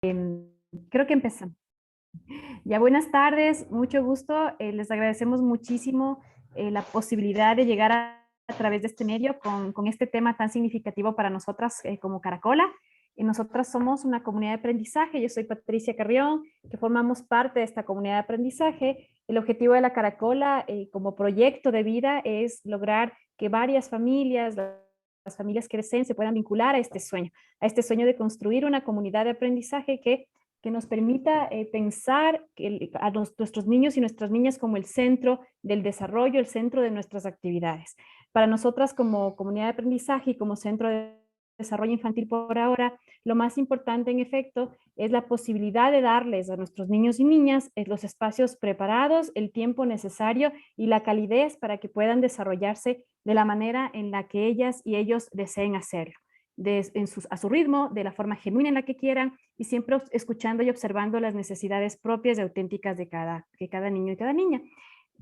Creo que empezamos. Ya, buenas tardes, mucho gusto. Les agradecemos muchísimo la posibilidad de llegar a través de este medio con este tema tan significativo para nosotras como Caracola. Nosotras somos una comunidad de aprendizaje. Yo soy Patricia Carrión, que formamos parte de esta comunidad de aprendizaje. El objetivo de la Caracola como proyecto de vida es lograr que varias familias, las familias que deseen, se puedan vincular a este sueño de construir una comunidad de aprendizaje que nos permita pensar a nuestros niños y nuestras niñas como el centro del desarrollo, el centro de nuestras actividades. Para nosotras como comunidad de aprendizaje y como centro de desarrollo infantil por ahora, lo más importante en efecto es la posibilidad de darles a nuestros niños y niñas los espacios preparados, el tiempo necesario y la calidez para que puedan desarrollarse de la manera en la que ellas y ellos deseen hacerlo. A su ritmo, de la forma genuina en la que quieran y siempre escuchando y observando las necesidades propias y auténticas de cada niño y cada niña.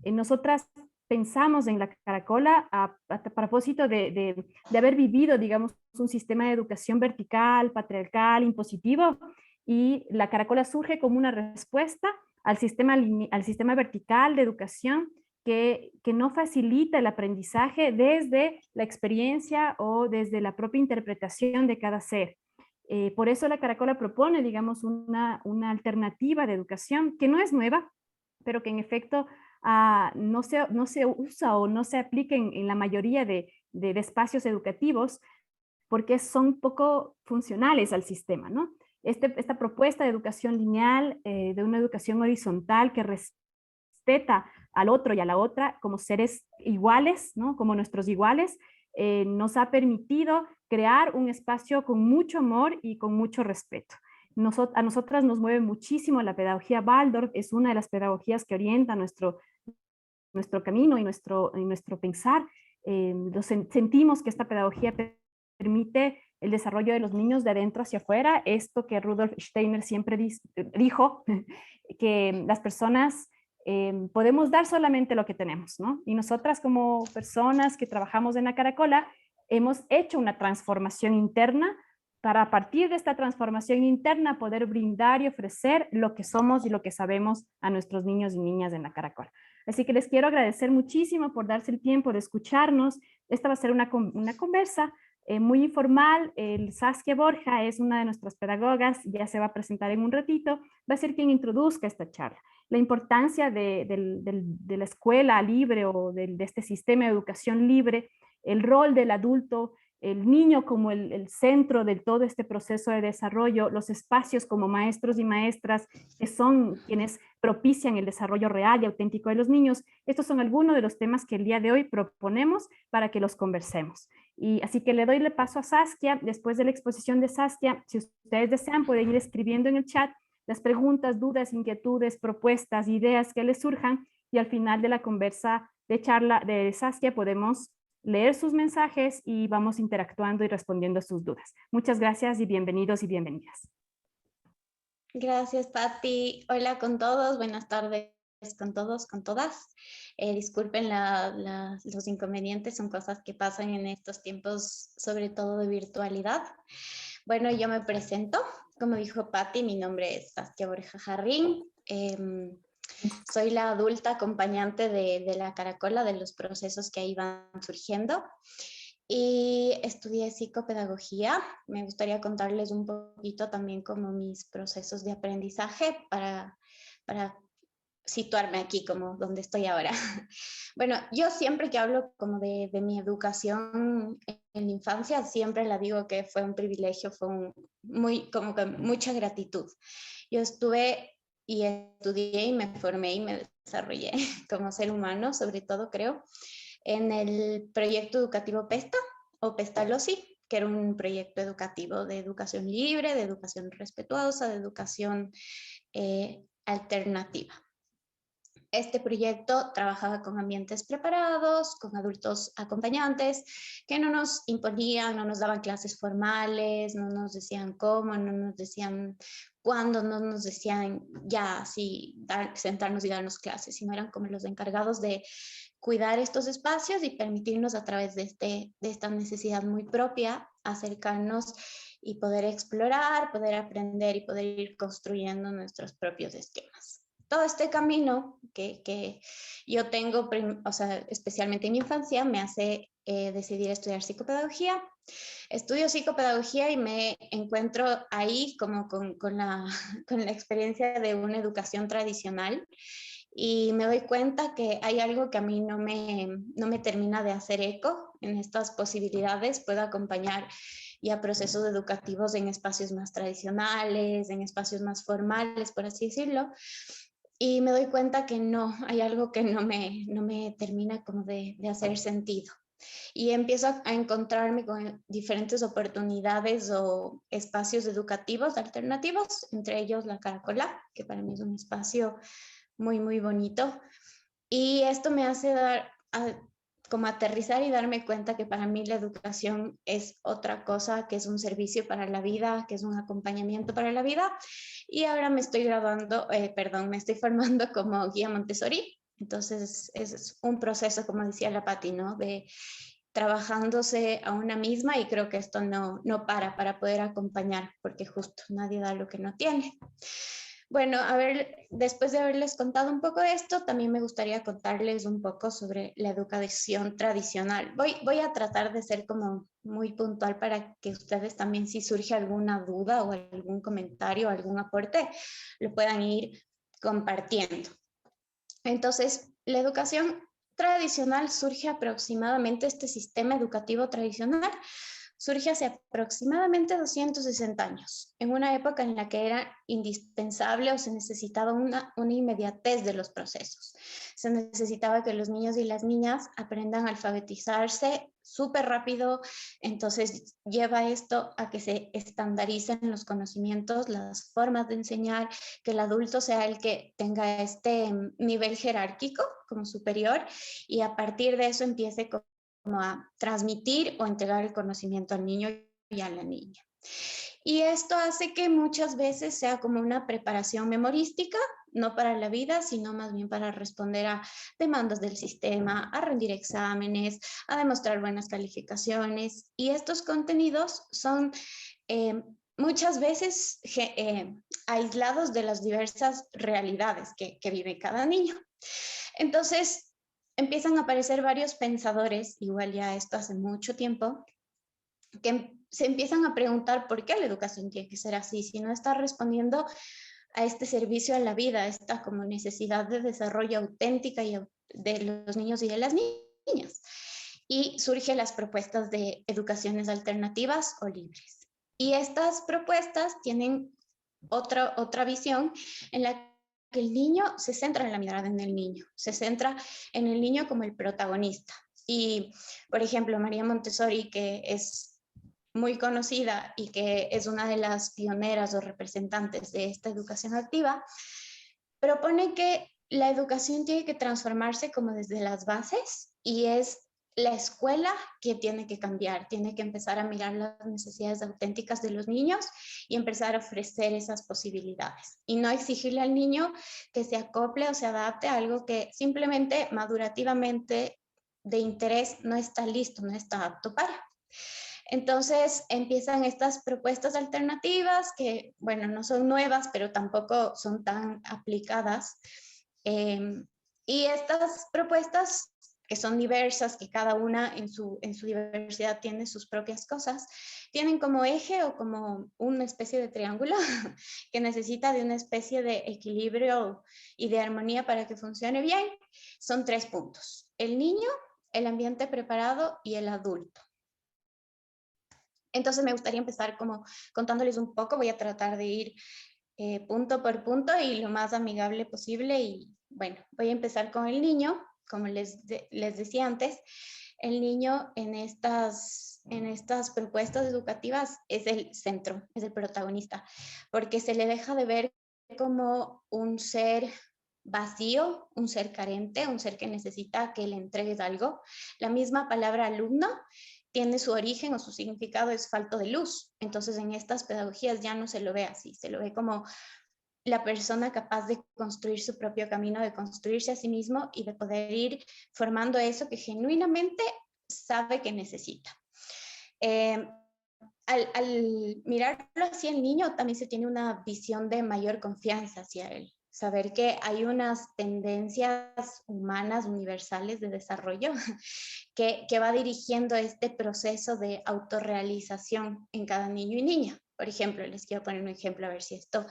Nosotras pensamos en la Caracola a propósito de haber vivido, digamos, un sistema de educación vertical, patriarcal, impositivo, y la Caracola surge como una respuesta al sistema vertical de educación que no facilita el aprendizaje desde la experiencia o desde la propia interpretación de cada ser. Por eso la Caracola propone, digamos, una alternativa de educación que no es nueva, pero que en efecto no se usa o no se aplica en la mayoría de espacios educativos porque son poco funcionales al sistema, ¿no? Esta propuesta de educación lineal, de una educación horizontal que respeta al otro y a la otra como seres iguales, ¿no? Como nuestros iguales, nos ha permitido crear un espacio con mucho amor y con mucho respeto. A nosotras nos mueve muchísimo la pedagogía Waldorf, es una de las pedagogías que orienta nuestro camino y nuestro pensar. Sentimos que esta pedagogía permite el desarrollo de los niños de adentro hacia afuera, esto que Rudolf Steiner siempre dijo, que las personas podemos dar solamente lo que tenemos, ¿no? Y nosotras como personas que trabajamos en la Caracola, hemos hecho una transformación interna para a partir de esta transformación interna poder brindar y ofrecer lo que somos y lo que sabemos a nuestros niños y niñas en la Caracola. Así que les quiero agradecer muchísimo por darse el tiempo de escucharnos. Esta va a ser una conversa muy informal. Saskia Borja es una de nuestras pedagogas, ya se va a presentar en un ratito, va a ser quien introduzca esta charla. La importancia de la escuela libre o de este sistema de educación libre, el rol del adulto, el niño como el centro de todo este proceso de desarrollo, los espacios como maestros y maestras que son quienes propician el desarrollo real y auténtico de los niños. Estos son algunos de los temas que el día de hoy proponemos para que los conversemos. Y así que le doy el paso a Saskia. Después de la exposición de Saskia, si ustedes desean, pueden ir escribiendo en el chat las preguntas, dudas, inquietudes, propuestas, ideas que les surjan y al final de la conversa de charla de Saskia podemos leer sus mensajes y vamos interactuando y respondiendo a sus dudas. Muchas gracias y bienvenidos y bienvenidas. Gracias, Patti. Hola con todos, buenas tardes con todos, con todas. Disculpen los inconvenientes, son cosas que pasan en estos tiempos, sobre todo de virtualidad. Bueno, yo me presento, como dijo Patti, mi nombre es Saskia Borja Jarrín. Soy la adulta acompañante de la Caracola, de los procesos que ahí van surgiendo. Y estudié psicopedagogía. Me gustaría contarles un poquito también como mis procesos de aprendizaje para situarme aquí como donde estoy ahora. Bueno, yo siempre que hablo como de mi educación en la infancia, siempre la digo que fue un privilegio, fue como que mucha gratitud. Yo estuve y estudié y me formé y me desarrollé como ser humano, sobre todo creo, en el proyecto educativo PESTA o PESTALOSI, que era un proyecto educativo de educación libre, de educación respetuosa, de educación alternativa. Este proyecto trabajaba con ambientes preparados, con adultos acompañantes que no nos imponían, no nos daban clases formales, no nos decían cómo, no nos decían cuándo, no nos decían ya así sentarnos y darnos clases, sino eran como los encargados de cuidar estos espacios y permitirnos a través de esta necesidad muy propia acercarnos y poder explorar, poder aprender y poder ir construyendo nuestros propios esquemas. Todo este camino que yo tengo, o sea, especialmente en mi infancia, me hace decidir estudiar psicopedagogía. Estudio psicopedagogía y me encuentro ahí como con la experiencia de una educación tradicional y me doy cuenta que hay algo que a mí no me termina de hacer eco en estas posibilidades. Puedo acompañar ya procesos educativos en espacios más tradicionales, en espacios más formales, por así decirlo, y me doy cuenta que no, hay algo que no me termina como de hacer sentido. Y empiezo a encontrarme con diferentes oportunidades o espacios educativos alternativos, entre ellos la Caracola, que para mí es un espacio muy, muy bonito. Y esto me hace como aterrizar y darme cuenta que para mí la educación es otra cosa, que es un servicio para la vida, que es un acompañamiento para la vida. Y ahora me estoy me estoy formando como guía Montessori. Entonces es un proceso, como decía la Pati, ¿no? De trabajándose a una misma, y creo que esto no para poder acompañar, porque justo nadie da lo que no tiene. Bueno, a ver, después de haberles contado un poco de esto, también me gustaría contarles un poco sobre la educación tradicional. Voy a tratar de ser como muy puntual para que ustedes también, si surge alguna duda o algún comentario, algún aporte, lo puedan ir compartiendo. Entonces, la educación tradicional surge aproximadamente, este sistema educativo tradicional surge hace aproximadamente 260 años, en una época en la que era indispensable o se necesitaba una inmediatez de los procesos. Se necesitaba que los niños y las niñas aprendan a alfabetizarse súper rápido, entonces lleva esto a que se estandaricen los conocimientos, las formas de enseñar, que el adulto sea el que tenga este nivel jerárquico como superior, y a partir de eso empiece como a transmitir o entregar el conocimiento al niño y a la niña. Y esto hace que muchas veces sea como una preparación memorística, no para la vida, sino más bien para responder a demandas del sistema, a rendir exámenes, a demostrar buenas calificaciones. Y estos contenidos son muchas veces aislados de las diversas realidades que vive cada niño. Entonces, empiezan a aparecer varios pensadores, igual ya esto hace mucho tiempo, que se empiezan a preguntar por qué la educación tiene que ser así, si no está respondiendo a este servicio a la vida, a esta como necesidad de desarrollo auténtica de los niños y de las niñas. Y surgen las propuestas de educaciones alternativas o libres. Y estas propuestas tienen otra visión en la que el niño se centra en la mirada en el niño, se centra en el niño como el protagonista. Y, por ejemplo, María Montessori, que es muy conocida y que es una de las pioneras o representantes de esta educación activa, propone que la educación tiene que transformarse como desde las bases, y es la escuela que tiene que cambiar, tiene que empezar a mirar las necesidades auténticas de los niños y empezar a ofrecer esas posibilidades y no exigirle al niño que se acople o se adapte a algo que simplemente madurativamente de interés no está listo, no está apto para. Entonces empiezan estas propuestas alternativas que, bueno, no son nuevas, pero tampoco son tan aplicadas. Y estas propuestas, que son diversas, que cada una en su diversidad tiene sus propias cosas, tienen como eje o como una especie de triángulo que necesita de una especie de equilibrio y de armonía para que funcione bien. Son 3 puntos: el niño, el ambiente preparado y el adulto. Entonces me gustaría empezar como contándoles un poco, voy a tratar de ir punto por punto y lo más amigable posible. Y bueno, voy a empezar con el niño, como les decía antes. El niño en estas propuestas educativas es el centro, es el protagonista, porque se le deja de ver como un ser vacío, un ser carente, un ser que necesita que le entregues algo. La misma palabra alumno tiene su origen o su significado es falto de luz. Entonces en estas pedagogías ya no se lo ve así, se lo ve como la persona capaz de construir su propio camino, de construirse a sí mismo y de poder ir formando eso que genuinamente sabe que necesita. al mirarlo así el niño también se tiene una visión de mayor confianza hacia él. Saber que hay unas tendencias humanas universales de desarrollo que va dirigiendo este proceso de autorrealización en cada niño y niña. Por ejemplo, les quiero poner un ejemplo a ver si esto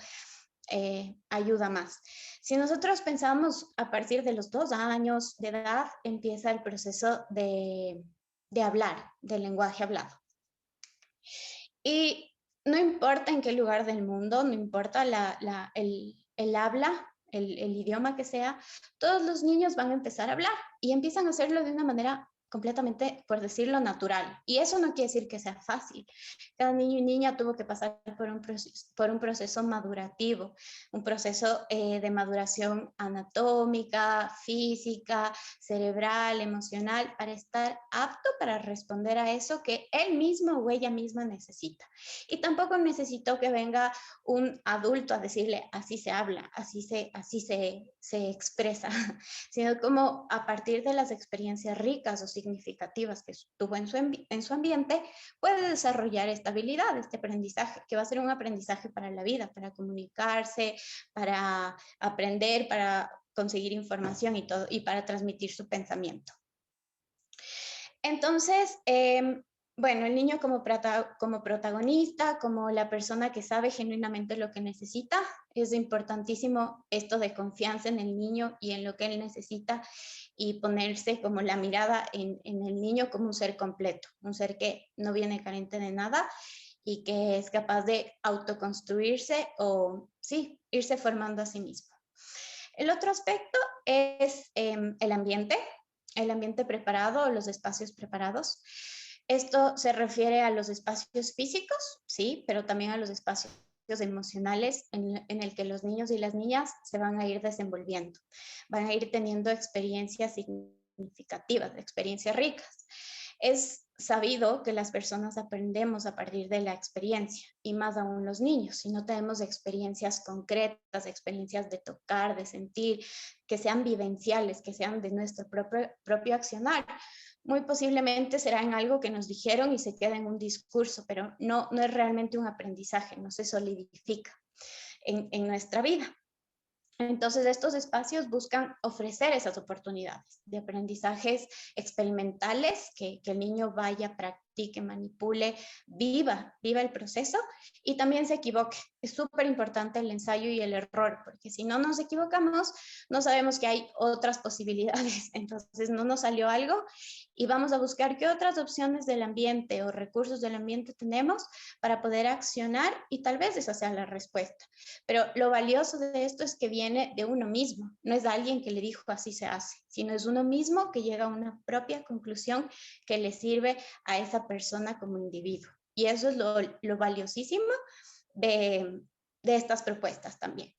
ayuda más. Si nosotros pensamos a partir de los 2 años de edad, empieza el proceso de hablar, del lenguaje hablado. Y no importa en qué lugar del mundo, no importa el habla, el idioma que sea, todos los niños van a empezar a hablar y empiezan a hacerlo de una manera completamente, por decirlo, natural. Y eso no quiere decir que sea fácil. Cada niño y niña tuvo que pasar por un proceso madurativo, un proceso de maduración anatómica, física, cerebral, emocional, para estar apto para responder a eso que él mismo o ella misma necesita. Y tampoco necesitó que venga un adulto a decirle así se habla, así se expresa, sino como a partir de las experiencias ricas o significativas que tuvo en su ambiente, puede desarrollar esta habilidad, este aprendizaje, que va a ser un aprendizaje para la vida, para comunicarse, para aprender, para conseguir información y todo, y para transmitir su pensamiento. Entonces, bueno, el niño como protagonista, como la persona que sabe genuinamente lo que necesita, es importantísimo esto de confianza en el niño y en lo que él necesita y ponerse como la mirada en el niño como un ser completo, un ser que no viene carente de nada y que es capaz de autoconstruirse o, sí, irse formando a sí mismo. El otro aspecto es el ambiente preparado, los espacios preparados. Esto se refiere a los espacios físicos, sí, pero también a los espacios emocionales en el que los niños y las niñas se van a ir desenvolviendo, van a ir teniendo experiencias significativas, experiencias ricas. Es sabido que las personas aprendemos a partir de la experiencia y más aún los niños. Si no tenemos experiencias concretas, experiencias de tocar, de sentir, que sean vivenciales, que sean de nuestro propio accionar, muy posiblemente será en algo que nos dijeron y se queda en un discurso, pero no es realmente un aprendizaje, no se solidifica en nuestra vida. Entonces, estos espacios buscan ofrecer esas oportunidades de aprendizajes experimentales, que el niño vaya, practique, manipule, viva el proceso y también se equivoque. Es súper importante el ensayo y el error, porque si no nos equivocamos, no sabemos que hay otras posibilidades. Entonces, no nos salió algo y vamos a buscar qué otras opciones del ambiente o recursos del ambiente tenemos para poder accionar y tal vez esa sea la respuesta. Pero lo valioso de esto es que viene de uno mismo, no es de alguien que le dijo así se hace, sino es uno mismo que llega a una propia conclusión que le sirve a esa persona como individuo. Y eso es lo valiosísimo de estas propuestas también.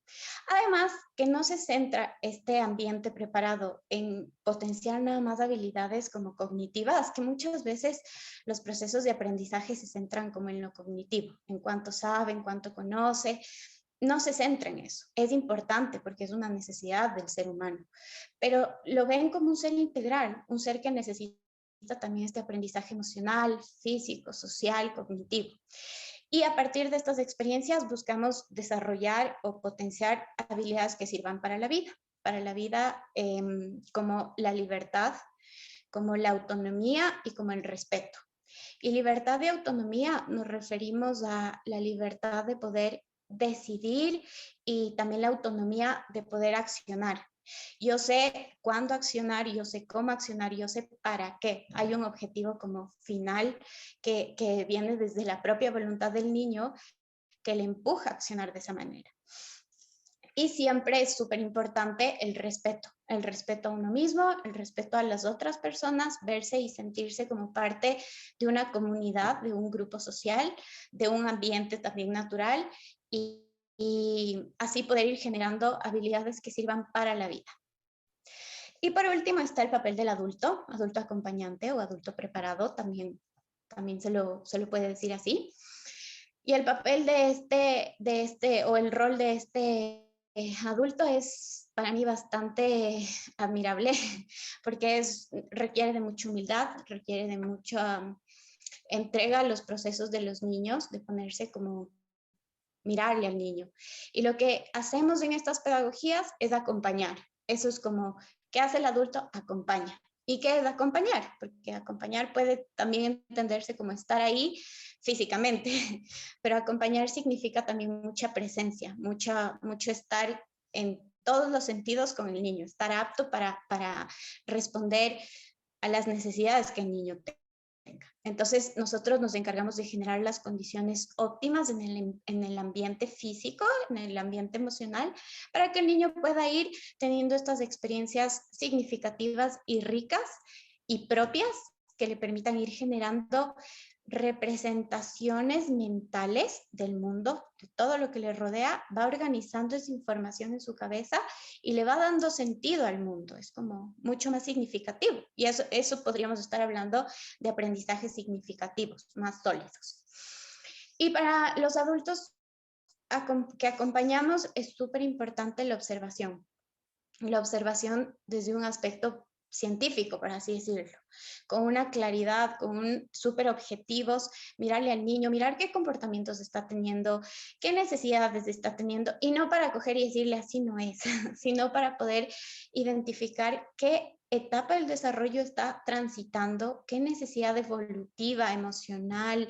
Además, que no se centra este ambiente preparado en potenciar nada más habilidades como cognitivas, que muchas veces los procesos de aprendizaje se centran como en lo cognitivo, en cuánto sabe, en cuánto conoce. No se centra en eso. Es importante porque es una necesidad del ser humano, pero lo ven como un ser integral, un ser que necesita también este aprendizaje emocional, físico, social, cognitivo. Y a partir de estas experiencias buscamos desarrollar o potenciar habilidades que sirvan para la vida como la libertad, como la autonomía y como el respeto. Y libertad y autonomía nos referimos a la libertad de poder decidir y también la autonomía de poder accionar. Yo sé cuándo accionar, yo sé cómo accionar, yo sé para qué. Hay un objetivo como final que viene desde la propia voluntad del niño que le empuja a accionar de esa manera. Y siempre es súper importante el respeto a uno mismo, el respeto a las otras personas, verse y sentirse como parte de una comunidad, de un grupo social, de un ambiente también natural y así poder ir generando habilidades que sirvan para la vida. Y por último está el papel del adulto acompañante o adulto preparado, también se lo puede decir así. Y el papel de este o el rol de este adulto es para mí bastante admirable porque requiere de mucha humildad, requiere de mucha entrega los procesos de los niños, de ponerse como mirarle al niño. Y lo que hacemos en estas pedagogías es acompañar. Eso es como, ¿qué hace el adulto? Acompaña. ¿Y qué es acompañar? Porque acompañar puede también entenderse como estar ahí físicamente, pero acompañar significa también mucha presencia, mucho estar en todos los sentidos con el niño, estar apto para responder a las necesidades que el niño tenga. Entonces, nosotros nos encargamos de generar las condiciones óptimas en el ambiente físico, en el ambiente emocional, para que el niño pueda ir teniendo estas experiencias significativas y ricas y propias que le permitan ir generando representaciones mentales del mundo, de todo lo que le rodea, va organizando esa información en su cabeza y le va dando sentido al mundo. Es como mucho más significativo. Y eso podríamos estar hablando de aprendizajes significativos, más sólidos. Y para los adultos que acompañamos es súper importante la observación. La observación desde un aspecto científico, por así decirlo, con una claridad, con un súper objetivos, mirarle al niño, mirar qué comportamientos está teniendo, qué necesidades está teniendo, y no para coger y decirle así no es, sino para poder identificar qué etapa del desarrollo está transitando, qué necesidad evolutiva, emocional,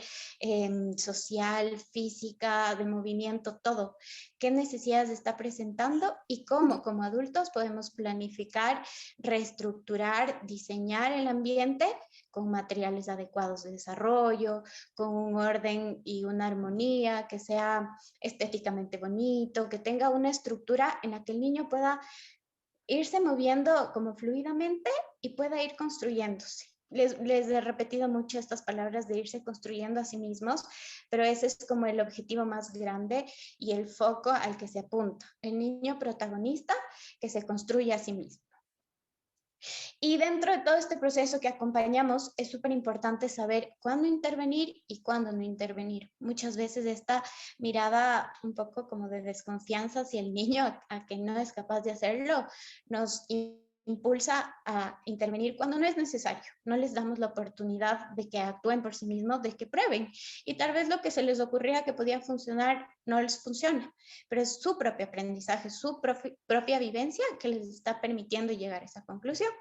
social, física, de movimiento, todo, qué necesidades está presentando y cómo como adultos podemos planificar, reestructurar, diseñar el ambiente con materiales adecuados de desarrollo, con un orden y una armonía que sea estéticamente bonito, que tenga una estructura en la que el niño pueda irse moviendo como fluidamente y pueda ir construyéndose. Les he repetido mucho estas palabras de irse construyendo a sí mismos, pero ese es como el objetivo más grande y el foco al que se apunta. El niño protagonista que se construye a sí mismo. Y dentro de todo este proceso que acompañamos, es súper importante saber cuándo intervenir y cuándo no intervenir. Muchas veces esta mirada un poco como de desconfianza hacia el niño a que no es capaz de hacerlo, nos impulsa a intervenir cuando no es necesario. No les damos la oportunidad de que actúen por sí mismos, de que prueben. Y tal vez lo que se les ocurría que podía funcionar no les funciona, pero es su propio aprendizaje, su propia vivencia que les está permitiendo llegar a esa conclusión.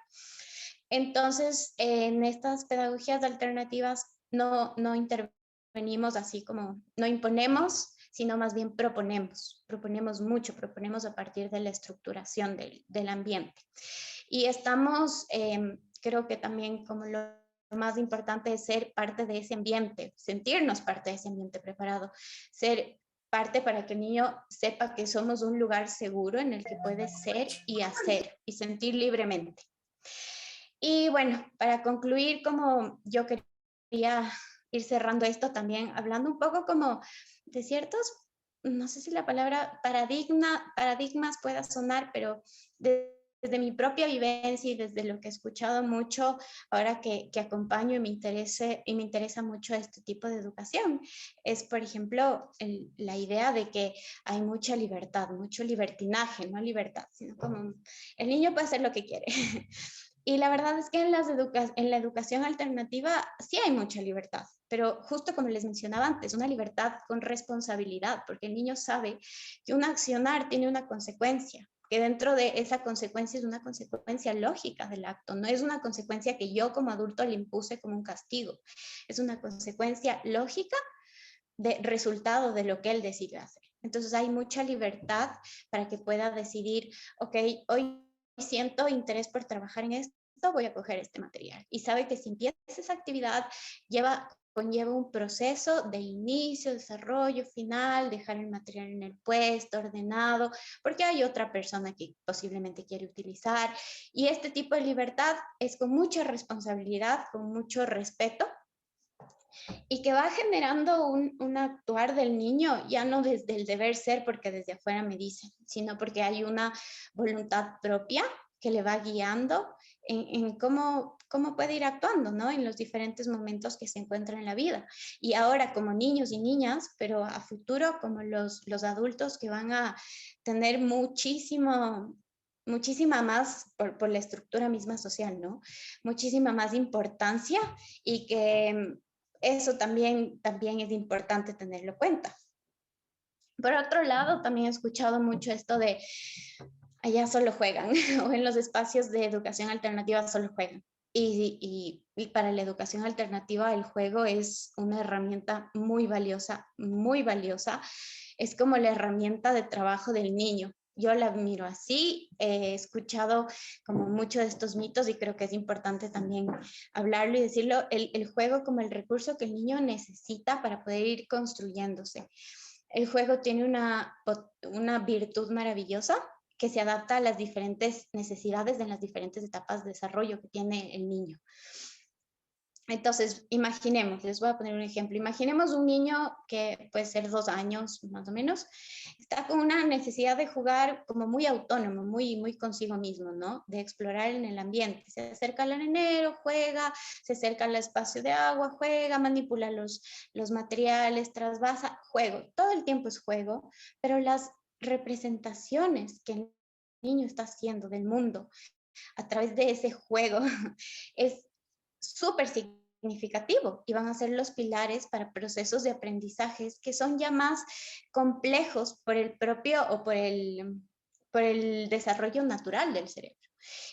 Entonces, en estas pedagogías alternativas no intervenimos así como, no imponemos, sino más bien proponemos mucho, proponemos a partir de la estructuración del ambiente. Y estamos, creo que también como lo más importante es ser parte de ese ambiente, sentirnos parte de ese ambiente preparado, ser parte para que el niño sepa que somos un lugar seguro en el que puede ser y hacer y sentir libremente. Y bueno, para concluir, como yo quería ir cerrando esto también, hablando un poco como de ciertos, no sé si la palabra paradigmas pueda sonar, pero desde mi propia vivencia y desde lo que he escuchado mucho, ahora que acompaño y me interesa mucho este tipo de educación, es, por ejemplo, la idea de que hay mucha libertad, mucho libertinaje, no libertad, sino como el niño puede hacer lo que quiere. Y la verdad es que en la educación alternativa sí hay mucha libertad, pero justo como les mencionaba antes, una libertad con responsabilidad, porque el niño sabe que un accionar tiene una consecuencia, que dentro de esa consecuencia es una consecuencia lógica del acto, no es una consecuencia que yo como adulto le impuse como un castigo, es una consecuencia lógica de resultado de lo que él decide hacer. Entonces hay mucha libertad para que pueda decidir, ok, hoy siento interés por trabajar en esto, voy a coger este material. Y sabe que si empieza esa actividad, conlleva un proceso de inicio, desarrollo, final, dejar el material en el puesto, ordenado, porque hay otra persona que posiblemente quiere utilizar. Y este tipo de libertad es con mucha responsabilidad, con mucho respeto, y que va generando un actuar del niño, ya no desde el deber ser, porque desde afuera me dicen, sino porque hay una voluntad propia que le va guiando en cómo puede ir actuando, ¿no? En los diferentes momentos que se encuentran en la vida. Y ahora como niños y niñas, pero a futuro como los adultos que van a tener muchísima más, por la estructura misma social, ¿no? Muchísima más importancia y que eso también es importante tenerlo en cuenta. Por otro lado, también he escuchado mucho esto de allá solo juegan o en los espacios de educación alternativa solo juegan. Y para la educación alternativa el juego es una herramienta muy valiosa, muy valiosa. Es como la herramienta de trabajo del niño. Yo la miro así, he escuchado como muchos de estos mitos y creo que es importante también hablarlo y decirlo, el juego como el recurso que el niño necesita para poder ir construyéndose. El juego tiene una virtud maravillosa que se adapta a las diferentes necesidades de las diferentes etapas de desarrollo que tiene el niño. Entonces, imaginemos, les voy a poner un ejemplo, imaginemos un niño que puede ser 2 años más o menos, está con una necesidad de jugar como muy autónomo, muy consigo mismo, ¿no? De explorar en el ambiente. Se acerca al arenero, juega, se acerca al espacio de agua, juega, manipula los materiales, trasvasa, juego. Todo el tiempo es juego, pero las representaciones que el niño está haciendo del mundo a través de ese juego es súper significativo y van a ser los pilares para procesos de aprendizajes que son ya más complejos por el propio o por el desarrollo natural del cerebro.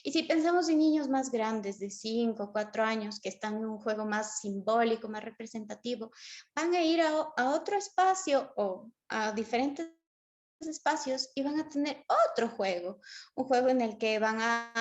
Y si pensamos en niños más grandes, de 5 o 4 años, que están en un juego más simbólico, más representativo, van a ir a otro espacio o a diferentes espacios y van a tener otro juego, un juego en el que van a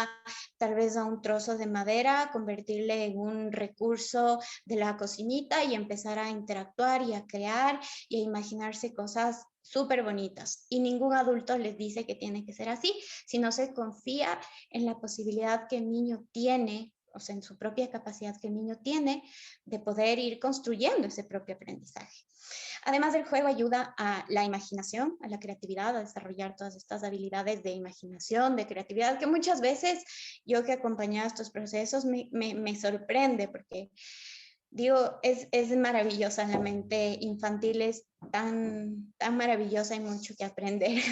tal vez a un trozo de madera, convertirle en un recurso de la cocinita y empezar a interactuar y a crear y a imaginarse cosas súper bonitas. Y ningún adulto les dice que tiene que ser así, sino se confía en la posibilidad que el niño tiene, o sea, en su propia capacidad que el niño tiene de poder ir construyendo ese propio aprendizaje. Además, el juego ayuda a la imaginación, a la creatividad, a desarrollar todas estas habilidades de imaginación, de creatividad, que muchas veces yo que acompañado estos procesos me sorprende porque digo, es maravillosa la mente infantil, es tan maravillosa, hay mucho que aprender.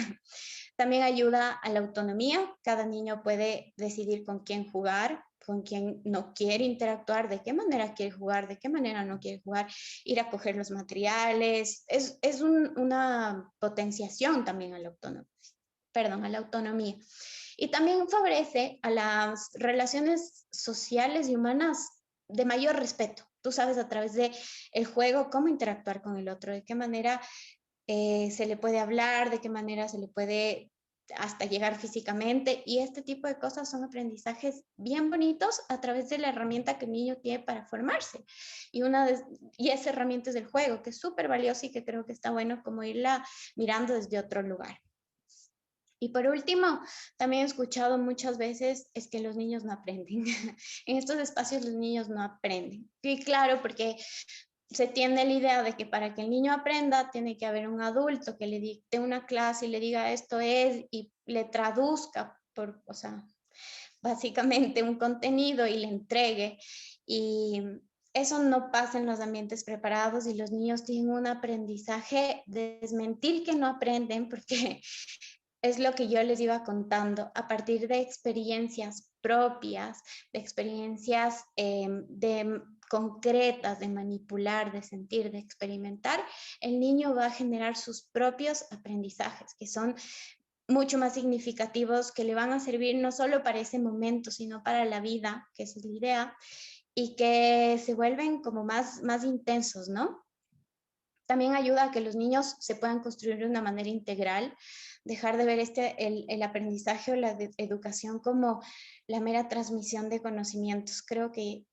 También ayuda a la autonomía, cada niño puede decidir con quién jugar, con quién no quiere interactuar, de qué manera quiere jugar, de qué manera no quiere jugar, ir a coger los materiales. Es una potenciación también a la autonomía, perdón, a la autonomía. Y también favorece a las relaciones sociales y humanas de mayor respeto. Tú sabes a través de el juego cómo interactuar con el otro, de qué manera se le puede hablar, de qué manera se le puede hasta llegar físicamente, y este tipo de cosas son aprendizajes bien bonitos a través de la herramienta que el niño tiene para formarse. Y esa herramienta es el juego, que es súper valiosa y que creo que está bueno como irla mirando desde otro lugar. Y por último, también he escuchado muchas veces es que los niños no aprenden. En estos espacios los niños no aprenden. Y claro, porque se tiene la idea de que para que el niño aprenda tiene que haber un adulto que le dicte una clase y le diga esto es y le traduzca o sea, básicamente un contenido y le entregue. Y eso no pasa en los ambientes preparados y los niños tienen un aprendizaje de desmentir que no aprenden porque es lo que yo les iba contando, a partir de experiencias propias, de experiencias concretas, de manipular, de sentir, de experimentar, el niño va a generar sus propios aprendizajes, que son mucho más significativos, que le van a servir no solo para ese momento, sino para la vida, que esa es la idea, y que se vuelven como más intensos, ¿no? También ayuda a que los niños se puedan construir de una manera integral, dejar de ver el aprendizaje o la educación como la mera transmisión de conocimientos. Creo que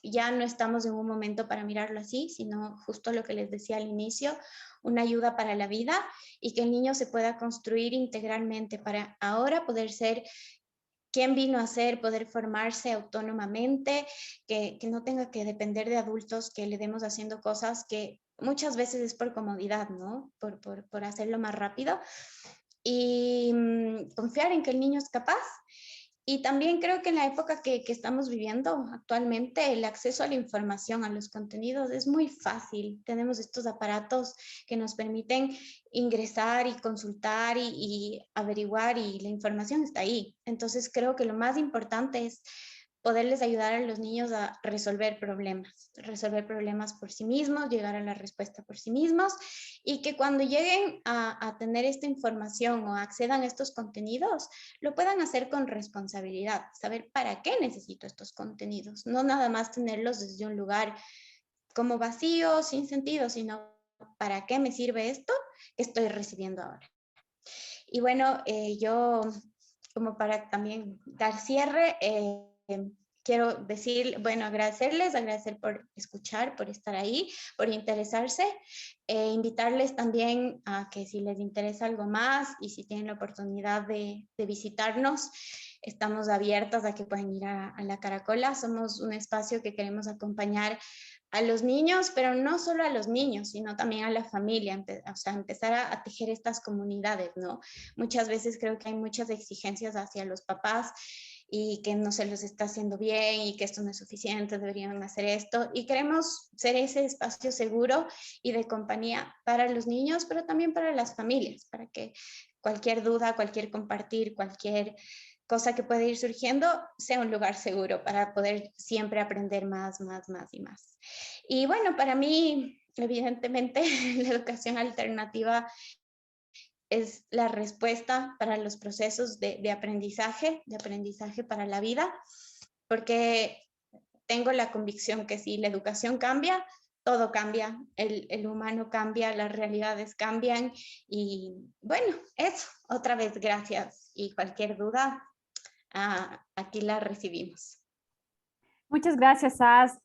ya no estamos en un momento para mirarlo así, sino justo lo que les decía al inicio, una ayuda para la vida y que el niño se pueda construir integralmente para ahora poder ser quien vino a ser, poder formarse autónomamente, que no tenga que depender de adultos que le demos haciendo cosas que muchas veces es por comodidad, ¿no? Por hacerlo más rápido. Y confiar en que el niño es capaz. Y también creo que en la época que estamos viviendo actualmente, el acceso a la información, a los contenidos, es muy fácil. Tenemos estos aparatos que nos permiten ingresar y consultar y averiguar y la información está ahí. Entonces creo que lo más importante es poderles ayudar a los niños a resolver problemas por sí mismos, llegar a la respuesta por sí mismos, y que cuando lleguen a tener esta información o accedan a estos contenidos, lo puedan hacer con responsabilidad, saber para qué necesito estos contenidos, no nada más tenerlos desde un lugar como vacío, sin sentido, sino para qué me sirve esto que estoy recibiendo ahora. Y bueno, yo como para también dar cierre, quiero decir, bueno, agradecer por escuchar, por estar ahí, por interesarse, invitarles también a que si les interesa algo más y si tienen la oportunidad de visitarnos, estamos abiertas a que puedan ir a La Caracola. Somos un espacio que queremos acompañar a los niños, pero no solo a los niños, sino también a la familia, o sea, empezar a tejer estas comunidades, ¿no? Muchas veces creo que hay muchas exigencias hacia los papás y que no se los está haciendo bien y que esto no es suficiente, deberían hacer esto. Y queremos ser ese espacio seguro y de compañía para los niños, pero también para las familias, para que cualquier duda, cualquier compartir, cualquier cosa que puede ir surgiendo, sea un lugar seguro para poder siempre aprender más, más, más y más. Y bueno, para mí, evidentemente, la educación alternativa es la respuesta para los procesos de aprendizaje para la vida, porque tengo la convicción que si la educación cambia, todo cambia, el humano cambia, las realidades cambian y bueno, eso, otra vez gracias y cualquier duda, aquí la recibimos. Muchas gracias, As.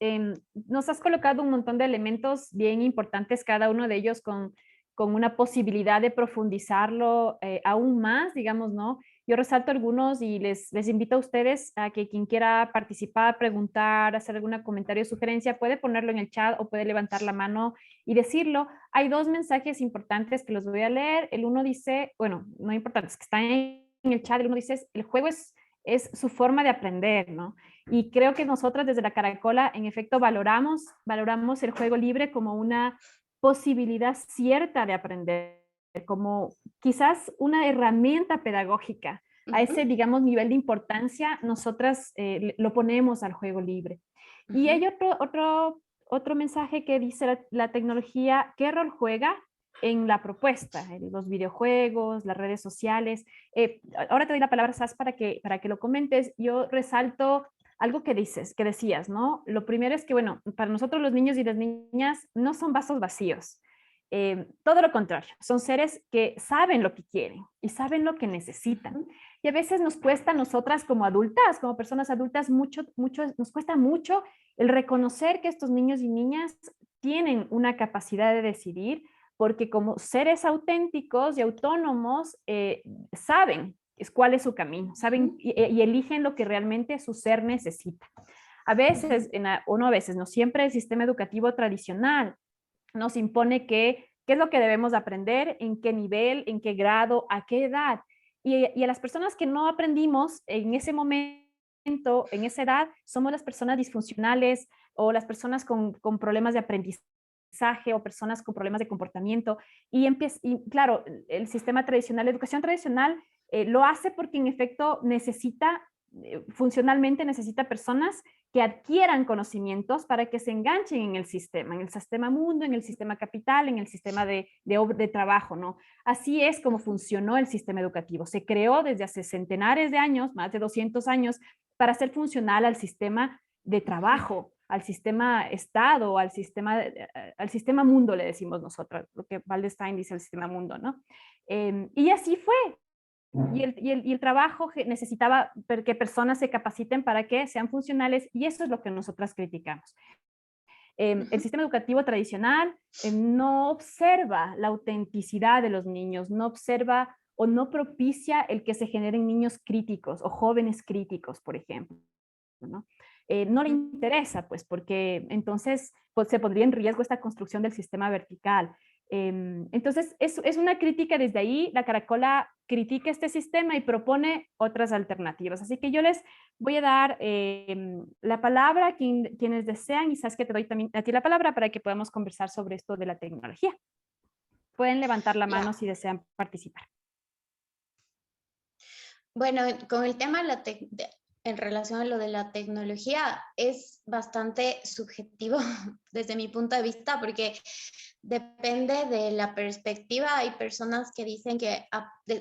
Nos has colocado un montón de elementos bien importantes, cada uno de ellos con una posibilidad de profundizarlo aún más, digamos, ¿no? Yo resalto algunos y les invito a ustedes a que quien quiera participar, preguntar, hacer algún comentario o sugerencia, puede ponerlo en el chat o puede levantar la mano y decirlo. Hay dos mensajes importantes que los voy a leer. El uno dice, bueno, no importantes, que están en el chat. El uno dice, el juego es su forma de aprender, ¿no? Y creo que nosotras desde la Caracola, en efecto, valoramos el juego libre como una posibilidad cierta de aprender, como quizás una herramienta pedagógica. A ese, digamos, nivel de importancia, nosotras lo ponemos al juego libre. Y hay otro mensaje que dice la tecnología, ¿qué rol juega en la propuesta? En los videojuegos, las redes sociales. Ahora te doy la palabra, Sas, para que lo comentes. Yo resalto algo que decías, ¿no? Lo primero es que, bueno, para nosotros los niños y las niñas no son vasos vacíos. Todo lo contrario, son seres que saben lo que quieren y saben lo que necesitan. Y a veces nos cuesta a nosotras como adultas, como personas adultas, nos cuesta mucho el reconocer que estos niños y niñas tienen una capacidad de decidir, porque como seres auténticos y autónomos saben cuál es su camino, saben y eligen lo que realmente su ser necesita. A veces, o no a veces, no siempre el sistema educativo tradicional nos impone qué es lo que debemos aprender, en qué nivel, en qué grado, a qué edad. Y a las personas que no aprendimos en ese momento, en esa edad, somos las personas disfuncionales o las personas con problemas de aprendizaje o personas con problemas de comportamiento. Y claro, el sistema tradicional, la educación tradicional, lo hace porque en efecto funcionalmente necesita personas que adquieran conocimientos para que se enganchen en el sistema mundo, en el sistema capital, en el sistema de trabajo, ¿no? Así es como funcionó el sistema educativo. Se creó desde hace centenares de años, más de 200 años, para ser funcional al sistema de trabajo, al sistema Estado, al sistema mundo, le decimos nosotros, lo que Waldstein dice el sistema mundo, ¿no? Y así fue. Y el trabajo necesitaba que personas se capaciten para que sean funcionales y eso es lo que nosotras criticamos. El sistema educativo tradicional no observa la autenticidad de los niños, no observa o no propicia el que se generen niños críticos o jóvenes críticos, por ejemplo, ¿no? No le interesa, pues, porque entonces pues, se pondría en riesgo esta construcción del sistema vertical. Entonces, es una crítica desde ahí. La Caracola critica este sistema y propone otras alternativas. Así que yo les voy a dar la palabra a quienes desean y sabes que te doy también a ti la palabra para que podamos conversar sobre esto de la tecnología. Pueden levantar la mano si desean participar. Bueno, con el tema en relación a lo de la tecnología es bastante subjetivo desde mi punto de vista, porque depende de la perspectiva. Hay personas que dicen que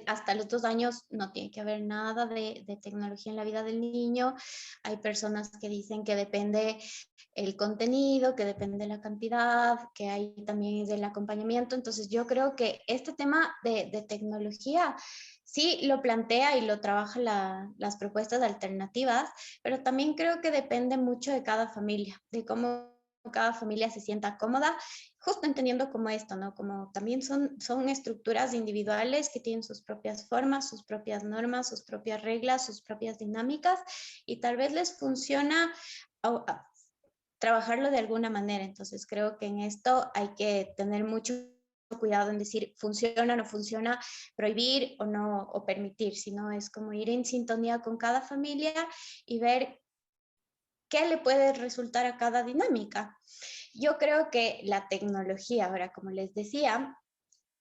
hasta los 2 años no tiene que haber nada de tecnología en la vida del niño. Hay personas que dicen que depende el contenido, que depende la cantidad, que hay también del acompañamiento. Entonces yo creo que este tema de tecnología sí lo plantea y lo trabaja las propuestas alternativas, pero también creo que depende mucho de cada familia, de cómo cada familia se sienta cómoda, justo entendiendo como esto, ¿no? Como también son estructuras individuales que tienen sus propias formas, sus propias normas, sus propias reglas, sus propias dinámicas, y tal vez les funciona trabajarlo de alguna manera. Entonces creo que en esto hay que tener mucho cuidado en decir funciona o no funciona, prohibir o no, o permitir, sino es como ir en sintonía con cada familia y ver qué le puede resultar a cada dinámica. Yo creo que la tecnología, ahora como les decía,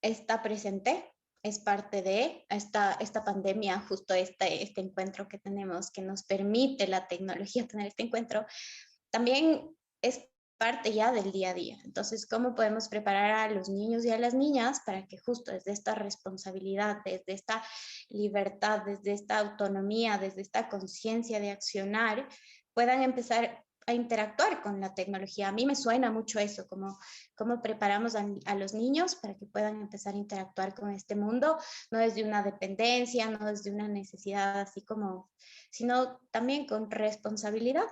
está presente, es parte de esta pandemia, justo este encuentro que tenemos, que nos permite la tecnología tener este encuentro, también es parte ya del día a día. Entonces, ¿cómo podemos preparar a los niños y a las niñas para que justo desde esta responsabilidad, desde esta libertad, desde esta autonomía, desde esta conciencia de accionar, puedan empezar a interactuar con la tecnología? A mí me suena mucho eso, como cómo preparamos a los niños para que puedan empezar a interactuar con este mundo, no desde una dependencia, no desde una necesidad así como, sino también con responsabilidad.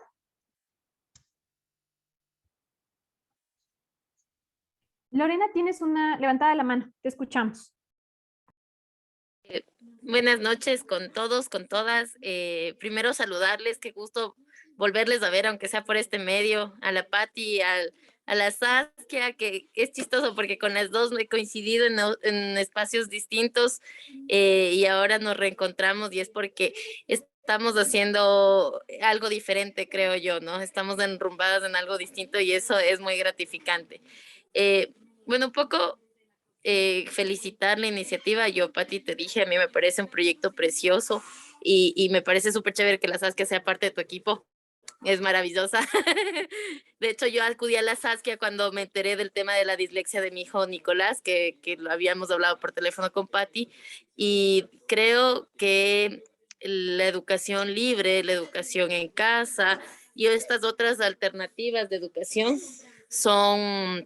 Lorena, tienes una levantada la mano, te escuchamos. Buenas noches con todos, con todas. Primero saludarles, qué gusto volverles a ver, aunque sea por este medio, a la Patti, a la Saskia, que es chistoso porque con las dos me he coincidido en espacios distintos, y ahora nos reencontramos y es porque estamos haciendo algo diferente, creo yo, ¿no? Estamos enrumbadas en algo distinto y eso es muy gratificante. Eh, bueno, un poco felicitar la iniciativa. Yo, Pati, te dije, a mí me parece un proyecto precioso y me parece súper chévere que la Saskia sea parte de tu equipo. Es maravillosa. De hecho, yo acudí a la Saskia cuando me enteré del tema de la dislexia de mi hijo Nicolás, que lo habíamos hablado por teléfono con Pati, y creo que la educación libre, la educación en casa y estas otras alternativas de educación son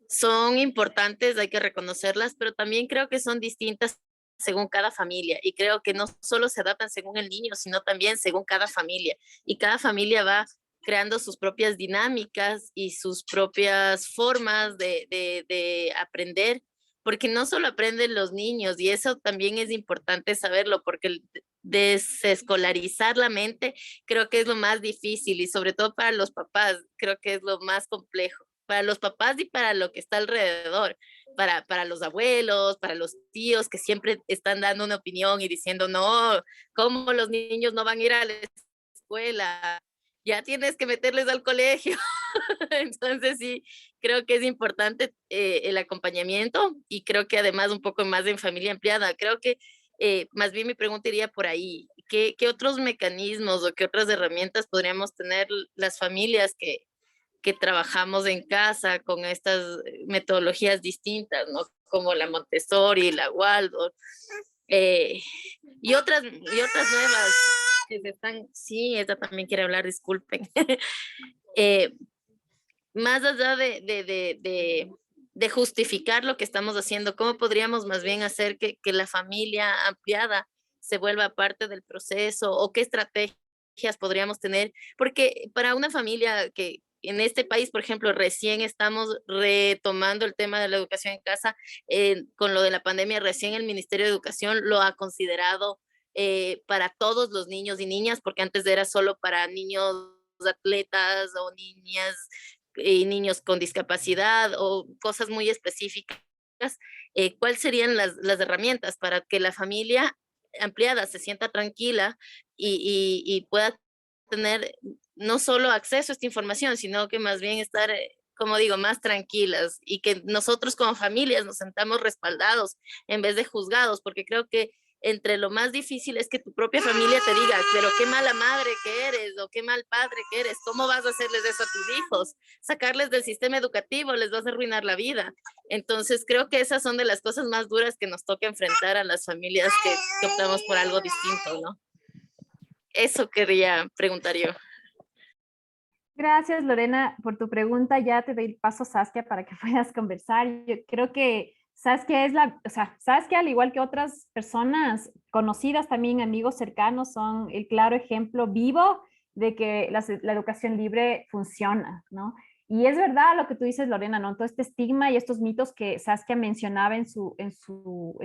son importantes, hay que reconocerlas, pero también creo que son distintas según cada familia y creo que no solo se adaptan según el niño, sino también según cada familia y cada familia va creando sus propias dinámicas y sus propias formas de aprender, porque no solo aprenden los niños y eso también es importante saberlo, porque el desescolarizar la mente creo que es lo más difícil y sobre todo para los papás, creo que es lo más complejo para los papás y para lo que está alrededor, para los abuelos, para los tíos que siempre están dando una opinión y diciendo, no, ¿cómo los niños no van a ir a la escuela? Ya tienes que meterles al colegio. Entonces sí, creo que es importante el acompañamiento y creo que además un poco más en familia ampliada. Creo que más bien mi pregunta iría por ahí. ¿Qué otros mecanismos o qué otras herramientas podríamos tener las familias que trabajamos en casa con estas metodologías distintas, ¿no? Como la Montessori, la Waldorf, eh, y otras nuevas que se están, sí, esta también quiere hablar, disculpen. eh, Más allá de justificar lo que estamos haciendo, ¿cómo podríamos más bien hacer que la familia ampliada se vuelva parte del proceso o qué estrategias podríamos tener? Porque para una familia que en este país, por ejemplo, recién estamos retomando el tema de la educación en casa, con lo de la pandemia, recién el Ministerio de Educación lo ha considerado para todos los niños y niñas, porque antes era solo para niños atletas o niñas y niños con discapacidad o cosas muy específicas, ¿cuáles serían las herramientas para que la familia ampliada se sienta tranquila y pueda tener no solo acceso a esta información, sino que más bien estar, como digo, más tranquilas y que nosotros como familias nos sentamos respaldados en vez de juzgados, porque creo que entre lo más difícil es que tu propia familia te diga, pero qué mala madre que eres o qué mal padre que eres, ¿cómo vas a hacerles eso a tus hijos? Sacarles del sistema educativo les vas a arruinar la vida. Entonces creo que esas son de las cosas más duras que nos toca enfrentar a las familias que optamos por algo distinto, ¿no? Eso quería preguntar yo. Gracias, Lorena, por tu pregunta. Ya te doy el paso, Saskia, para que puedas conversar. Yo creo que Saskia Saskia, al igual que otras personas conocidas, también amigos cercanos, son el claro ejemplo vivo de que la educación libre funciona, ¿no? Y es verdad lo que tú dices, Lorena, ¿no? Todo este estigma y estos mitos que Saskia mencionaba en su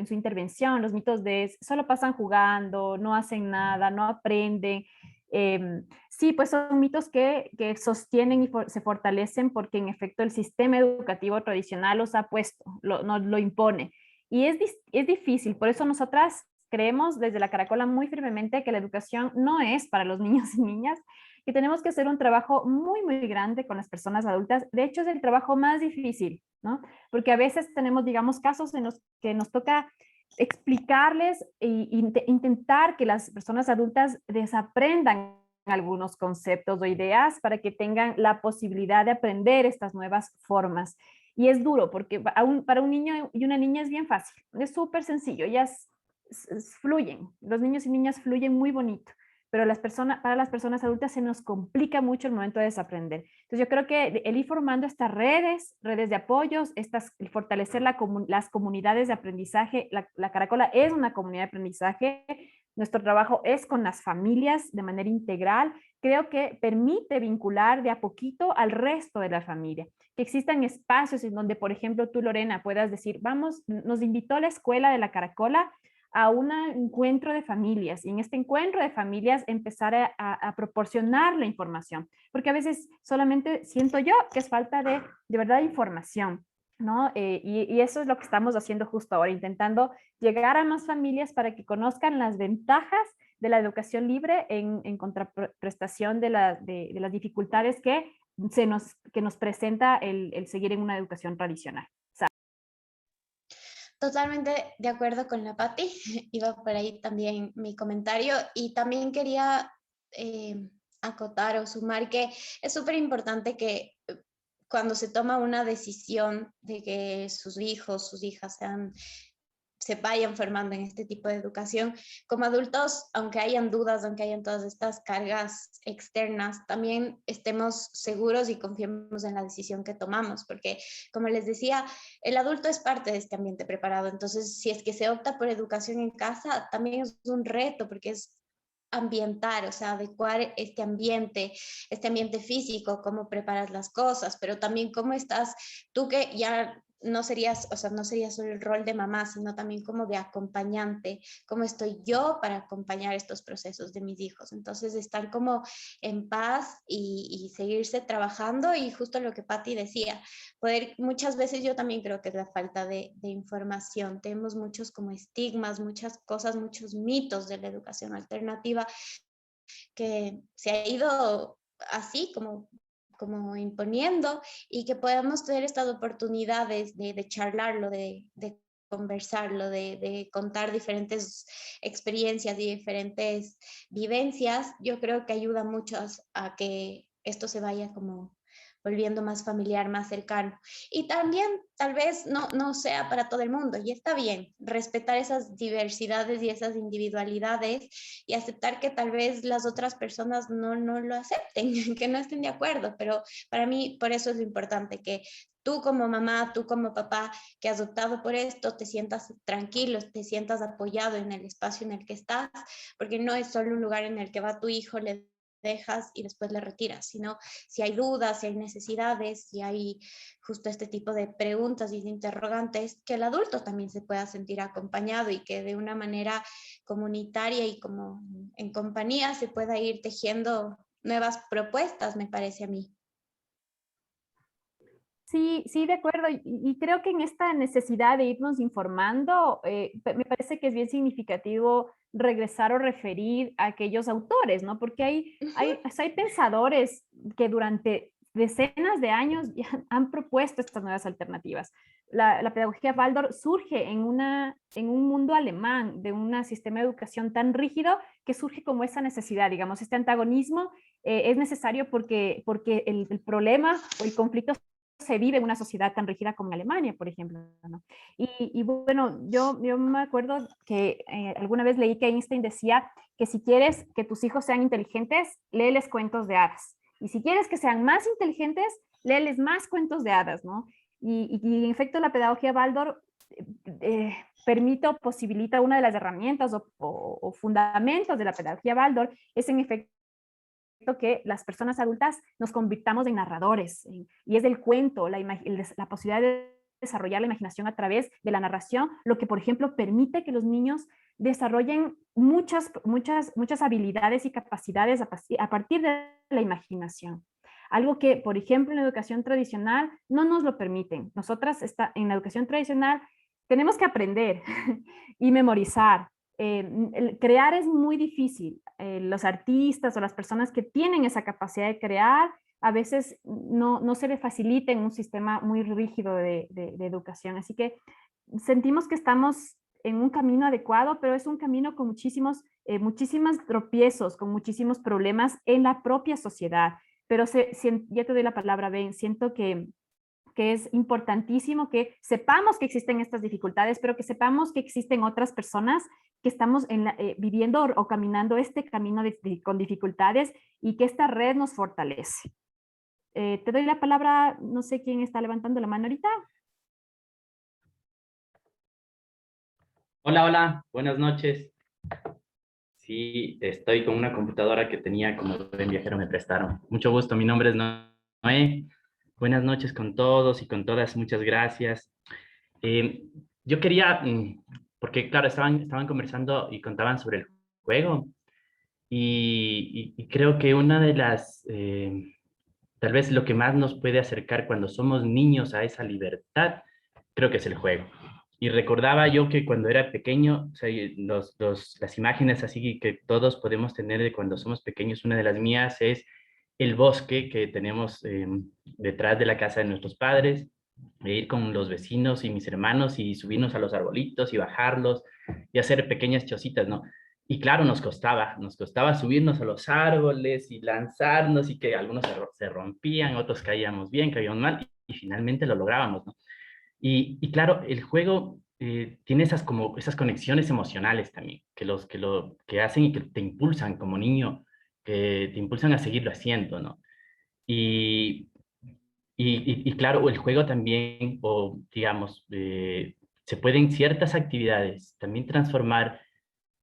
intervención, los mitos de solo pasan jugando, no hacen nada, no aprenden. Sí, pues son mitos que sostienen y se fortalecen porque en efecto el sistema educativo tradicional los ha puesto, nos lo impone. Y es difícil, por eso nosotras creemos desde la Caracola muy firmemente que la educación no es para los niños y niñas, que tenemos que hacer un trabajo muy, muy grande con las personas adultas. De hecho, es el trabajo más difícil, ¿no? Porque a veces tenemos, digamos, casos en los que nos toca explicarles e intentar que las personas adultas desaprendan algunos conceptos o ideas para que tengan la posibilidad de aprender estas nuevas formas. Y es duro porque para un niño y una niña es bien fácil, es súper sencillo, ellas fluyen, los niños y niñas fluyen muy bonito, pero para las personas adultas se nos complica mucho el momento de desaprender. Entonces yo creo que el ir formando estas redes de apoyos, el fortalecer las comunidades de aprendizaje, la Caracola es una comunidad de aprendizaje, nuestro trabajo es con las familias de manera integral, creo que permite vincular de a poquito al resto de la familia, que existan espacios en donde, por ejemplo, tú, Lorena, puedas decir, vamos, nos invitó la escuela de la Caracola a un encuentro de familias y en este encuentro de familias empezar a proporcionar la información, porque a veces solamente siento yo que es falta de verdad información, ¿no? Y eso es lo que estamos haciendo justo ahora, intentando llegar a más familias para que conozcan las ventajas de la educación libre en contraprestación de las dificultades que nos presenta el seguir en una educación tradicional. Totalmente de acuerdo con la Patti, iba por ahí también mi comentario y también quería acotar o sumar que es súper importante que cuando se toma una decisión de que sus hijos, sus hijas se vayan formando en este tipo de educación. Como adultos, aunque hayan dudas, aunque hayan todas estas cargas externas, también estemos seguros y confiemos en la decisión que tomamos, porque como les decía, el adulto es parte de este ambiente preparado. Entonces, si es que se opta por educación en casa, también es un reto, porque es ambientar, o sea, adecuar este ambiente físico, cómo preparas las cosas, pero también cómo estás tú que ya no serías, o sea, no sería solo el rol de mamá, sino también como de acompañante, cómo estoy yo para acompañar estos procesos de mis hijos. Entonces, estar como en paz y seguirse trabajando y justo lo que Patti decía, muchas veces yo también creo que es la falta de información. Tenemos muchos como estigmas, muchas cosas, muchos mitos de la educación alternativa que se ha ido así como imponiendo y que podamos tener estas oportunidades de charlarlo, de conversarlo, de contar diferentes experiencias y diferentes vivencias, yo creo que ayuda mucho a que esto se vaya como volviendo más familiar, más cercano. Y también tal vez no sea para todo el mundo y está bien respetar esas diversidades y esas individualidades y aceptar que tal vez las otras personas no lo acepten, que no estén de acuerdo, pero para mí por eso es lo importante que tú como mamá, tú como papá que has optado por esto, te sientas tranquilo, te sientas apoyado en el espacio en el que estás, porque no es solo un lugar en el que va tu hijo, le dejas y después le retiras, sino si hay dudas, si hay necesidades, si hay justo este tipo de preguntas y de interrogantes, que el adulto también se pueda sentir acompañado y que de una manera comunitaria y como en compañía se pueda ir tejiendo nuevas propuestas, me parece a mí. Sí, sí, de acuerdo. Y creo que en esta necesidad de irnos informando, me parece que es bien significativo regresar o referir a aquellos autores, ¿no? Porque hay pensadores que durante decenas de años ya han propuesto estas nuevas alternativas. La pedagogía Waldorf surge en un mundo alemán, de un sistema de educación tan rígido que surge como esa necesidad, digamos, este antagonismo es necesario porque el problema o el conflicto se vive en una sociedad tan rígida como en Alemania, por ejemplo, ¿no? Y bueno, yo me acuerdo que alguna vez leí que Einstein decía que si quieres que tus hijos sean inteligentes, léeles cuentos de hadas. Y si quieres que sean más inteligentes, léeles más cuentos de hadas, ¿no? Y en efecto, la pedagogía Waldorf permite o posibilita una de las herramientas o fundamentos de la pedagogía Waldorf, es en efecto que las personas adultas nos convirtamos en narradores, y es el cuento, la posibilidad de desarrollar la imaginación a través de la narración, lo que, por ejemplo, permite que los niños desarrollen muchas habilidades y capacidades a partir de la imaginación. Algo que, por ejemplo, en la educación tradicional no nos lo permiten. Nosotras en la educación tradicional tenemos que aprender y memorizar. Crear es muy difícil. Los artistas o las personas que tienen esa capacidad de crear a veces no se le facilita en un sistema muy rígido de educación. Así que sentimos que estamos en un camino adecuado, pero es un camino con muchísimos tropiezos, con muchísimos problemas en la propia sociedad. Pero ya te doy la palabra, Ben, siento que es importantísimo que sepamos que existen estas dificultades, pero que sepamos que existen otras personas que estamos viviendo o caminando este camino con dificultades, y que esta red nos fortalece. Te doy la palabra, no sé quién está levantando la mano ahorita. Hola, hola, buenas noches. Sí, estoy con una computadora que tenía como buen viajero me prestaron. Mucho gusto, mi nombre es Noé. Buenas noches con todos y con todas, muchas gracias. Eh, yo quería, porque claro, estaban conversando y contaban sobre el juego, y creo que una de las, tal vez lo que más nos puede acercar cuando somos niños a esa libertad, creo que es el juego. Y recordaba yo que cuando era pequeño, o sea, las imágenes así que todos podemos tener de cuando somos pequeños, una de las mías es el bosque que tenemos detrás de la casa de nuestros padres, e ir con los vecinos y mis hermanos y subirnos a los arbolitos y bajarlos y hacer pequeñas chocitas, ¿no? Y claro, nos costaba subirnos a los árboles y lanzarnos, y que algunos se rompían, otros caíamos bien, caíamos mal, y finalmente lo lográbamos, ¿no? Y claro, el juego tiene esas conexiones emocionales también, que hacen y que te impulsan como niño, que te impulsan a seguirlo haciendo, ¿no? Y, y claro, el juego también, o digamos, se pueden ciertas actividades también transformar,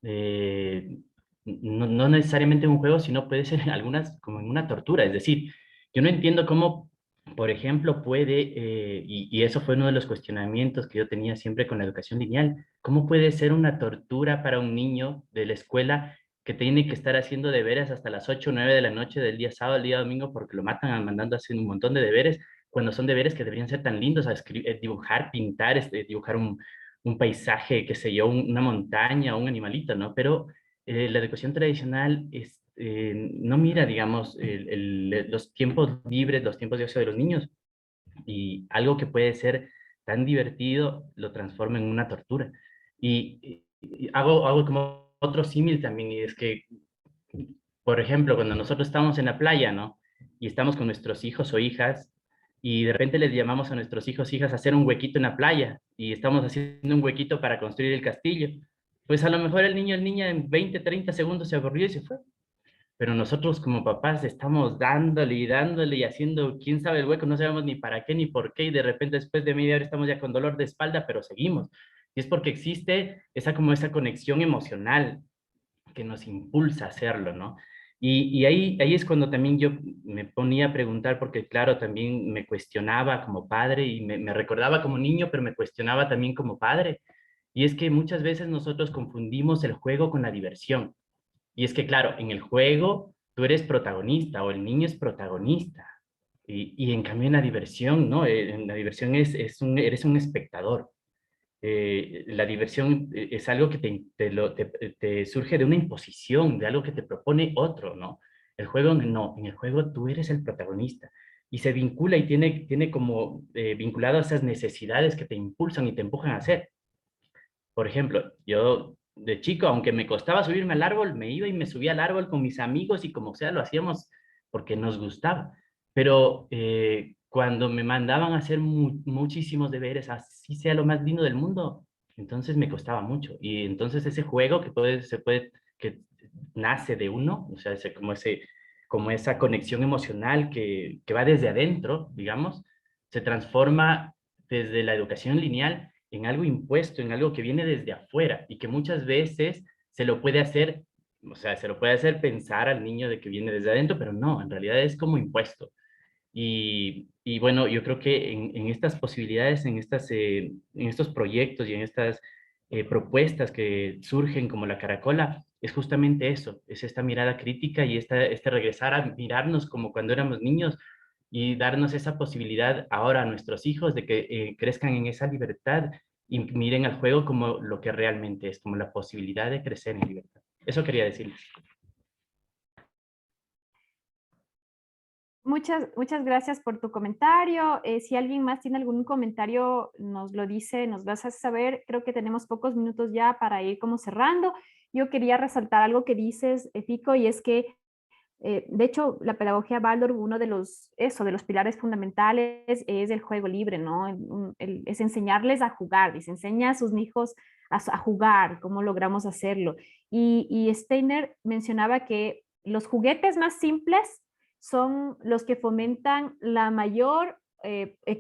eh, no necesariamente en un juego, sino puede ser en algunas como en una tortura. Es decir, yo no entiendo cómo, por ejemplo, y eso fue uno de los cuestionamientos que yo tenía siempre con la educación lineal, cómo puede ser una tortura para un niño de la escuela que tiene que estar haciendo deberes hasta las 8 o 9 de la noche del día sábado al día domingo porque lo matan mandando a hacer un montón de deberes, cuando son deberes que deberían ser tan lindos, dibujar, pintar, dibujar un paisaje, qué sé yo, una montaña, un animalito, ¿no? Pero la educación tradicional no mira, digamos, los tiempos libres, los tiempos de ocio de los niños, y algo que puede ser tan divertido lo transforma en una tortura. Y hago como otro símil también, y es que, por ejemplo, cuando nosotros estamos en la playa, ¿no? Y estamos con nuestros hijos o hijas, y de repente les llamamos a nuestros hijos e hijas a hacer un huequito en la playa, y estamos haciendo un huequito para construir el castillo. Pues a lo mejor el niño o niña en 20, 30 segundos se aburrió y se fue. Pero nosotros como papás estamos dándole y haciendo, quién sabe el hueco, no sabemos ni para qué ni por qué, y de repente después de media hora estamos ya con dolor de espalda, pero seguimos. Y es porque existe esa conexión emocional que nos impulsa a hacerlo, ¿no? Y ahí es cuando también yo me ponía a preguntar, porque claro, también me cuestionaba como padre, y me recordaba como niño, pero me cuestionaba también como padre. Y es que muchas veces nosotros confundimos el juego con la diversión. Y es que, claro, en el juego tú eres protagonista o el niño es protagonista. Y en cambio en la diversión, ¿no? En la diversión eres un espectador. La diversión es algo que te surge de una imposición, de algo que te propone otro, ¿no? El juego no, en el juego tú eres el protagonista. y se vincula y tiene como vinculado a esas necesidades que te impulsan y te empujan a hacer. Por ejemplo, yo de chico, aunque me costaba subirme al árbol, me iba y me subía al árbol con mis amigos y como sea lo hacíamos porque nos gustaba. Pero cuando me mandaban a hacer muchísimos deberes, así sea lo más lindo del mundo, entonces me costaba mucho. Y entonces ese juego que nace de uno, o sea, como esa conexión emocional que va desde adentro, digamos, se transforma desde la educación lineal en algo impuesto, en algo que viene desde afuera y que muchas veces se lo puede hacer, o sea, se lo puede hacer pensar al niño de que viene desde adentro, pero no, en realidad es como impuesto. Y bueno, yo creo que en estas posibilidades, en estos proyectos y en estas propuestas que surgen como la Caracola, es justamente eso, es esta mirada crítica y este regresar a mirarnos como cuando éramos niños y darnos esa posibilidad ahora a nuestros hijos de que crezcan en esa libertad y miren al juego como lo que realmente es, como la posibilidad de crecer en libertad. Eso quería decirles. Muchas gracias por tu comentario. Si alguien más tiene algún comentario, nos lo dice, nos vas a saber. Creo que tenemos pocos minutos ya para ir como cerrando. Yo quería resaltar algo que dices, Fico, y es que, de hecho, la pedagogía Waldorf, uno de de los pilares fundamentales es el juego libre, ¿no? Es enseñarles a jugar, y se enseña a sus hijos a jugar, cómo logramos hacerlo. Y Steiner mencionaba que los juguetes más simples son los que fomentan la mayor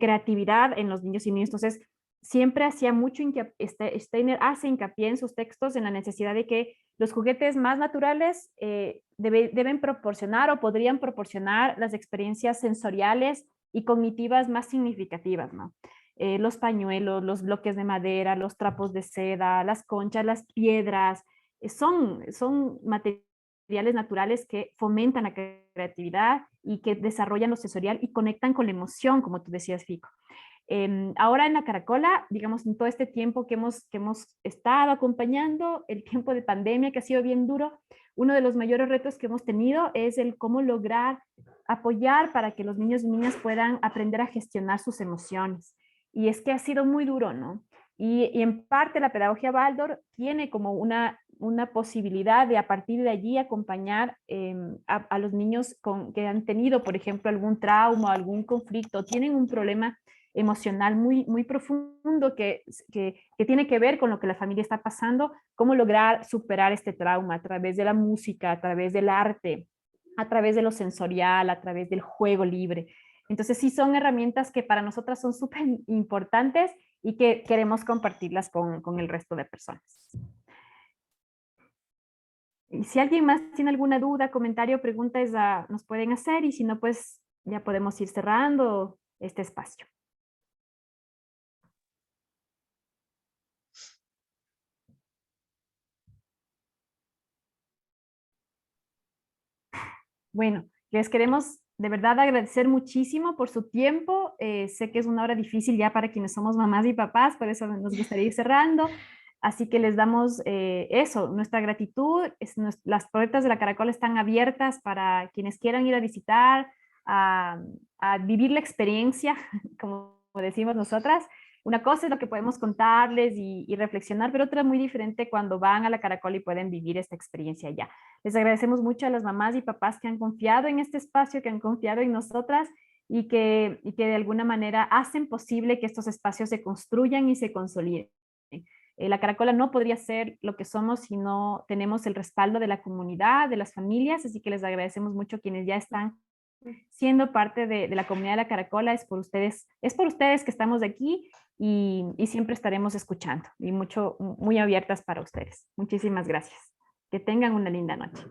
creatividad en los niños y niñas. Entonces, siempre hacía mucho Steiner hace hincapié en sus textos en la necesidad de que los juguetes más naturales deben proporcionar o podrían proporcionar las experiencias sensoriales y cognitivas más significativas, ¿no? Los pañuelos, los bloques de madera, los trapos de seda, las conchas, las piedras, son materiales naturales que fomentan la creatividad y que desarrollan lo sensorial y conectan con la emoción, como tú decías, Fico. Ahora en la Caracola, digamos, en todo este tiempo que hemos estado acompañando, el tiempo de pandemia que ha sido bien duro, uno de los mayores retos que hemos tenido es el cómo lograr apoyar para que los niños y niñas puedan aprender a gestionar sus emociones. Y es que ha sido muy duro, ¿no? Y en parte la pedagogía Waldorf tiene como una posibilidad de a partir de allí acompañar a los niños que han tenido, por ejemplo, algún trauma, algún conflicto, tienen un problema emocional muy profundo que tiene que ver con lo que la familia está pasando, cómo lograr superar este trauma a través de la música, a través del arte, a través de lo sensorial, a través del juego libre. Entonces sí son herramientas que para nosotras son súper importantes y que queremos compartirlas con el resto de personas. Y si alguien más tiene alguna duda, comentario, pregunta, nos pueden hacer y si no, pues ya podemos ir cerrando este espacio. Bueno, les queremos de verdad agradecer muchísimo por su tiempo. Sé que es una hora difícil ya para quienes somos mamás y papás, por eso nos gustaría ir cerrando. Así que les damos nuestra gratitud. Las puertas de la Caracola están abiertas para quienes quieran ir a visitar, a vivir la experiencia, como decimos nosotras. Una cosa es lo que podemos contarles y reflexionar, pero otra muy diferente cuando van a la Caracola y pueden vivir esta experiencia allá. Les agradecemos mucho a las mamás y papás que han confiado en este espacio, que han confiado en nosotras y que de alguna manera hacen posible que estos espacios se construyan y se consoliden. La Caracola no podría ser lo que somos si no tenemos el respaldo de la comunidad, de las familias, así que les agradecemos mucho quienes ya están siendo parte de la comunidad de la Caracola. Es por ustedes que estamos aquí y siempre estaremos escuchando y muy abiertas para ustedes. Muchísimas gracias. Que tengan una linda noche.